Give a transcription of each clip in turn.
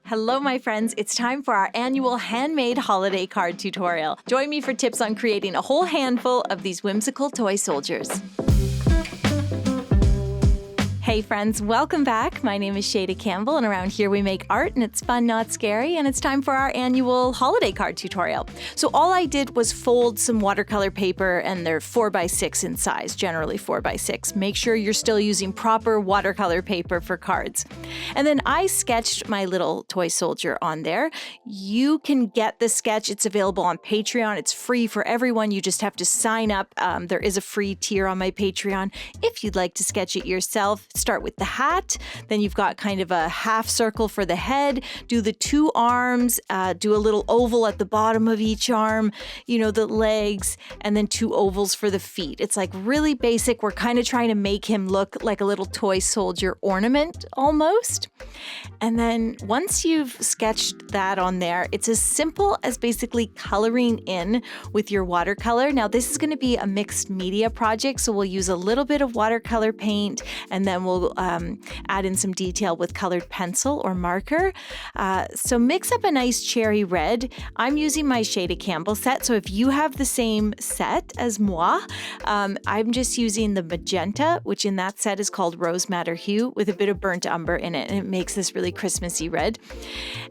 Hello, my friends. It's time for our annual handmade holiday card tutorial. Join me for tips on creating a whole handful of these whimsical toy soldiers. Hey friends, welcome back. My name is Shayda Campbell, and around here we make art, and it's fun, not scary, and it's time for our annual holiday card tutorial. So all I did was fold some watercolor paper, and they're 4x6 in size, generally 4x6. Make sure you're still using proper watercolor paper for cards. And then I sketched my little toy soldier on there. You can get the sketch. It's available on Patreon. It's free for everyone. You just have to sign up. There is a free tier on my Patreon if you'd like to sketch it yourself. Start with the hat, then you've got kind of a half circle for the head, do the two arms, do a little oval at the bottom of each arm, the legs, and then two ovals for the feet. It's like really basic. We're kind of trying to make him look like a little toy soldier ornament almost. And then once you've sketched that on there, it's as simple as basically coloring in with your watercolor. Now this is going to be a mixed media project, so we'll use a little bit of watercolor paint, and then we'll add in some detail with colored pencil or marker. So mix up a nice cherry red. I'm using my Shayda Campbell set, so if you have the same set as moi, I'm just using the magenta, which in that set is called Rose Madder Hue, with a bit of burnt umber in it, and it makes this really Christmassy red.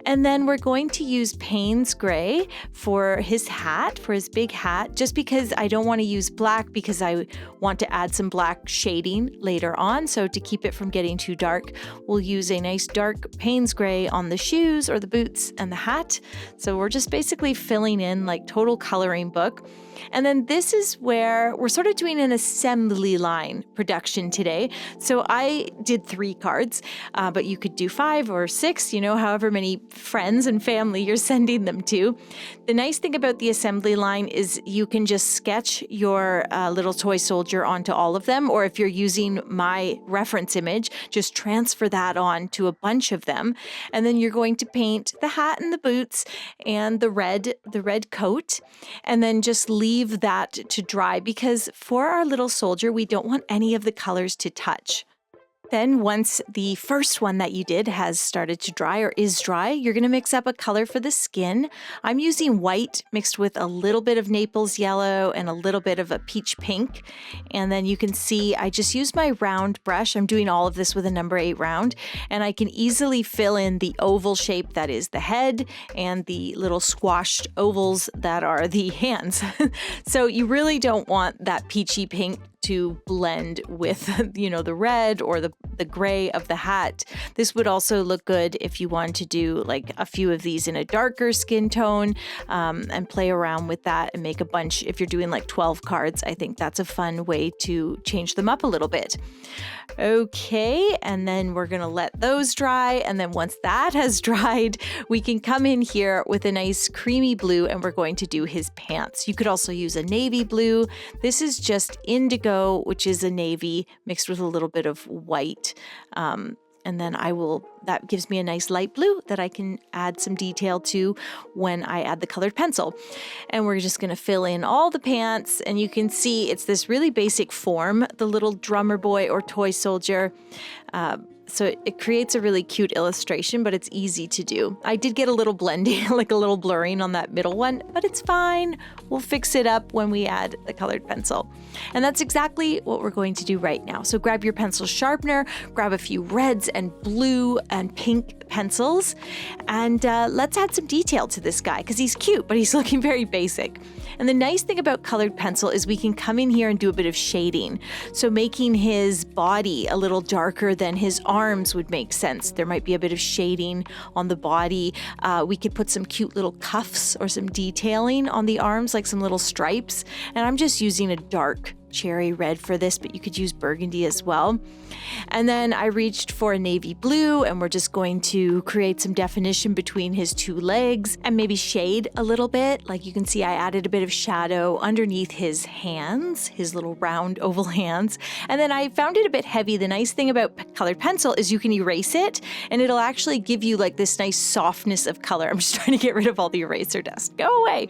And then we're going to use Payne's Gray for his hat, for his big hat, just because I don't want to use black because I want to add some black shading later on. So to keep it from getting too dark, we'll use a nice dark Payne's Gray on the shoes or the boots and the hat. So we're just basically filling in like total coloring book. And then this is where we're sort of doing an assembly line production today. So I did 3 cards, but you could do 5 or 6, however many friends and family you're sending them to. The nice thing about the assembly line is you can just sketch your little toy soldier onto all of them, or if you're using my reference image, just transfer that on to a bunch of them. And then you're going to paint the hat and the boots and the red coat, and then just leave that to dry, because for our little soldier, we don't want any of the colors to touch. Then once the first one that you did has started to dry or is dry, you're going to mix up a color for the skin. I'm using white mixed with a little bit of Naples yellow and a little bit of a peach pink. And then you can see I just use my round brush. I'm doing all of this with a number 8 round, and I can easily fill in the oval shape that is the head and the little squashed ovals that are the hands. So you really don't want that peachy pink to blend with, the red or the gray of the hat. This would also look good if you want to do like a few of these in a darker skin tone, and play around with that and make a bunch. If you're doing like 12 cards, I think that's a fun way to change them up a little bit. Okay, and then we're gonna let those dry, and then once that has dried, we can come in here with a nice creamy blue, and we're going to do his pants. You could also use a navy blue. This is just indigo, which is a navy mixed with a little bit of white. And then that gives me a nice light blue that I can add some detail to when I add the colored pencil. And we're just gonna fill in all the pants, and you can see it's this really basic form, the little drummer boy or toy soldier. So it creates a really cute illustration, but it's easy to do. I did get a little blending, like a little blurring on that middle one, but it's fine. We'll fix it up when we add the colored pencil. And that's exactly what we're going to do right now. So grab your pencil sharpener, grab a few reds and blue and pink pencils, and let's add some detail to this guy because he's cute, but he's looking very basic. And the nice thing about colored pencil is we can come in here and do a bit of shading. So making his body a little darker than his arms would make sense. There might be a bit of shading on the body. We could put some cute little cuffs or some detailing on the arms, like some little stripes. And I'm just using a dark cherry red for this, but you could use burgundy as well. And then I reached for a navy blue, and we're just going to create some definition between his 2 legs and maybe shade a little bit. Like you can see I added a bit of shadow underneath his hands, his little round oval hands. And then I found it a bit heavy. The nice thing about colored pencil is you can erase it, and it'll actually give you like this nice softness of color. I'm just trying to get rid of all the eraser dust. Go away.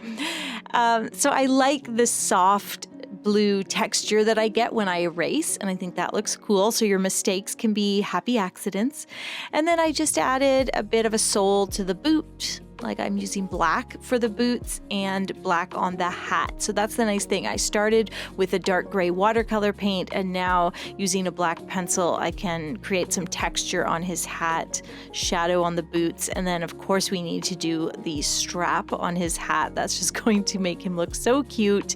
So I like the soft blue texture that I get when I erase, and I think that looks cool. So your mistakes can be happy accidents. And then I just added a bit of a sole to the boot. Like I'm using black for the boots and black on the hat. So that's the nice thing. I started with a dark gray watercolor paint, and now using a black pencil, I can create some texture on his hat, shadow on the boots, and then of course we need to do the strap on his hat. That's just going to make him look so cute.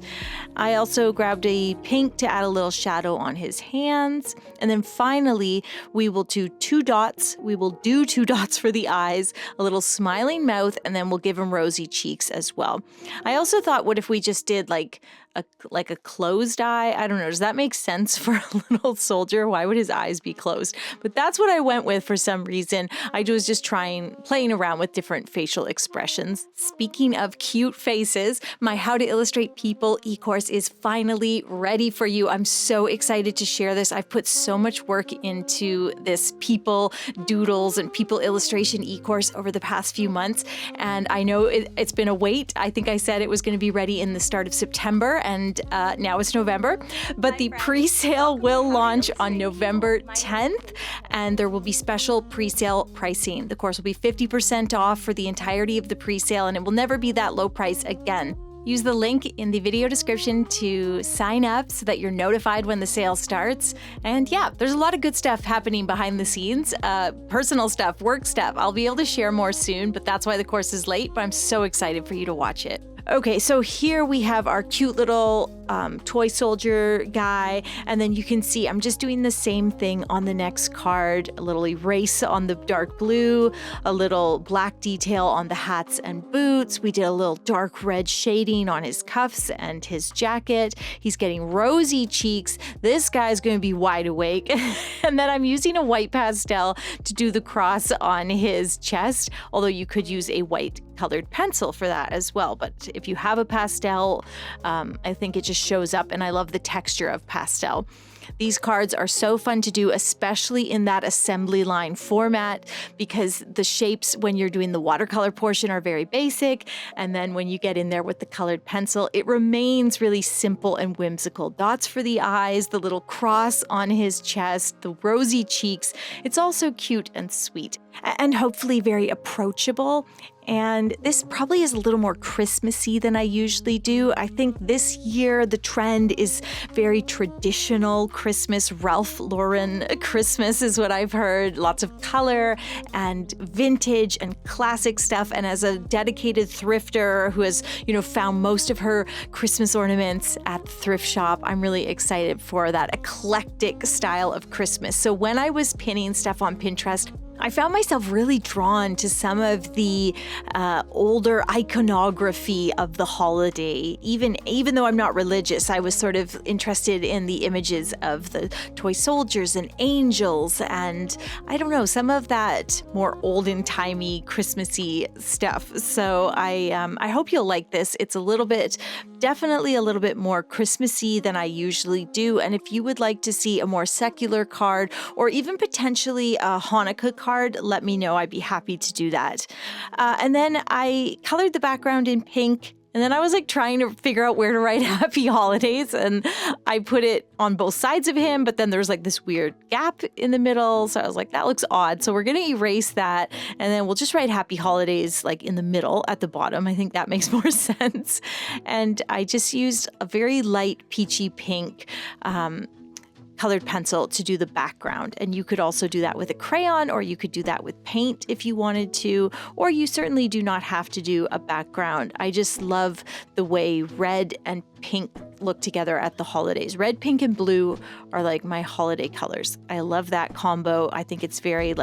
I also grabbed a pink to add a little shadow on his hands. And then finally, we will do two dots. We will do two dots for the eyes, a little smiling mouth, and then we'll give him rosy cheeks as well. I also thought, what if we just did like a closed eye? I don't know. Does that make sense for a little soldier? Why would his eyes be closed? But that's what I went with for some reason. I was just playing around with different facial expressions. Speaking of cute faces, my How to Illustrate People e-course is finally ready for you. I'm so excited to share this. I've put so much work into this people doodles and people illustration e-course over the past few months. And I know it's been a wait. I think I said it was going to be ready in the start of September, and now it's November. But the pre-sale will launch on November 10th, and there will be special pre-sale pricing. The course will be 50% off for the entirety of the pre-sale, and it will never be that low price again. Use the link in the video description to sign up so that you're notified when the sale starts. And yeah, there's a lot of good stuff happening behind the scenes, personal stuff, work stuff. I'll be able to share more soon, but that's why the course is late, but I'm so excited for you to watch it. Okay, so here we have our cute little toy soldier guy, and then you can see I'm just doing the same thing on the next card, a little erase on the dark blue, a little black detail on the hats and boots. We did a little dark red shading on his cuffs and his jacket. He's getting rosy cheeks. This guy's going to be wide awake. And then I'm using a white pastel to do the cross on his chest, although you could use a white colored pencil for that as well. But if you have a pastel, I think it just shows up, and I love the texture of pastel. These cards are so fun to do, especially in that assembly line format, because the shapes when you're doing the watercolor portion are very basic, and then when you get in there with the colored pencil, it remains really simple and whimsical. Dots for the eyes, the little cross on his chest, the rosy cheeks. It's also cute and sweet, and hopefully very approachable. And this probably is a little more Christmassy than I usually do. I think this year the trend is very traditional Christmas. Ralph Lauren Christmas is what I've heard. Lots of color and vintage and classic stuff. And as a dedicated thrifter who has, found most of her Christmas ornaments at the thrift shop, I'm really excited for that eclectic style of Christmas. So when I was pinning stuff on Pinterest, I found myself really drawn to some of the older iconography of the holiday. Even though I'm not religious, I was sort of interested in the images of the toy soldiers and angels, and I don't know, some of that more olden-timey Christmassy stuff. So I hope you'll like this. It's definitely a little bit more Christmassy than I usually do. And if you would like to see a more secular card, or even potentially a Hanukkah card, let me know. I'd be happy to do that. And then I colored the background in pink. And then I was trying to figure out where to write Happy Holidays, and I put it on both sides of him, but then there's this weird gap in the middle. So I was like, that looks odd. So we're going to erase that, and then we'll just write Happy Holidays in the middle at the bottom. I think that makes more sense. And I just used a very light peachy pink colored pencil to do the background. And you could also do that with a crayon, or you could do that with paint if you wanted to, or you certainly do not have to do a background. I just love the way red and pink look together at the holidays. Red, pink, and blue are my holiday colors. I love that combo. I think it's very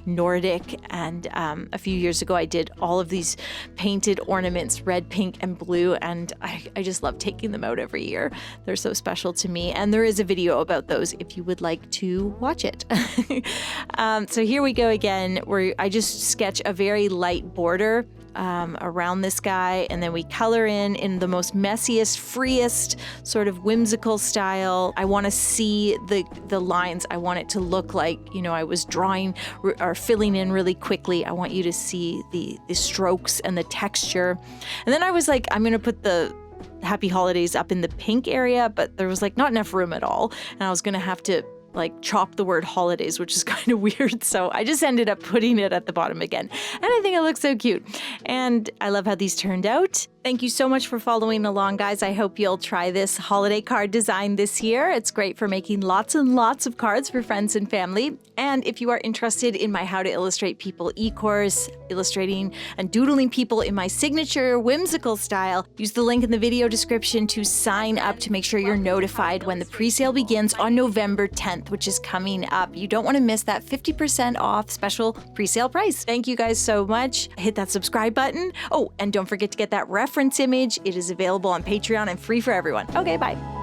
Nordic. And a few years ago, I did all of these painted ornaments, red, pink, and blue. And I just love taking them out every year. They're so special to me. And there is a video about those if you would like to watch it. So here we go again, where I just sketch a very light border around this guy, and then we color in the most messiest, freest, sort of whimsical style. I want to see the lines. I want it to look like, I was drawing or filling in really quickly. I want you to see the strokes and the texture. And then I was I'm going to put the Happy Holidays up in the pink area, but there was like not enough room at all. And I was going to have to like chop the word holidays, which is kind of weird. So I just ended up putting it at the bottom again. And I think it looks so cute. And I love how these turned out. Thank you so much for following along, guys. I hope you'll try this holiday card design this year. It's great for making lots and lots of cards for friends and family. And if you are interested in my How to Illustrate People e-course, illustrating and doodling people in my signature whimsical style, use the link in the video description to sign up to make sure you're notified when the pre-sale begins on November 10th, which is coming up. You don't want to miss that 50% off special pre-sale price. Thank you guys so much. Hit that subscribe button. Oh, and don't forget to get that reference image. It is available on Patreon and free for everyone. Okay, bye.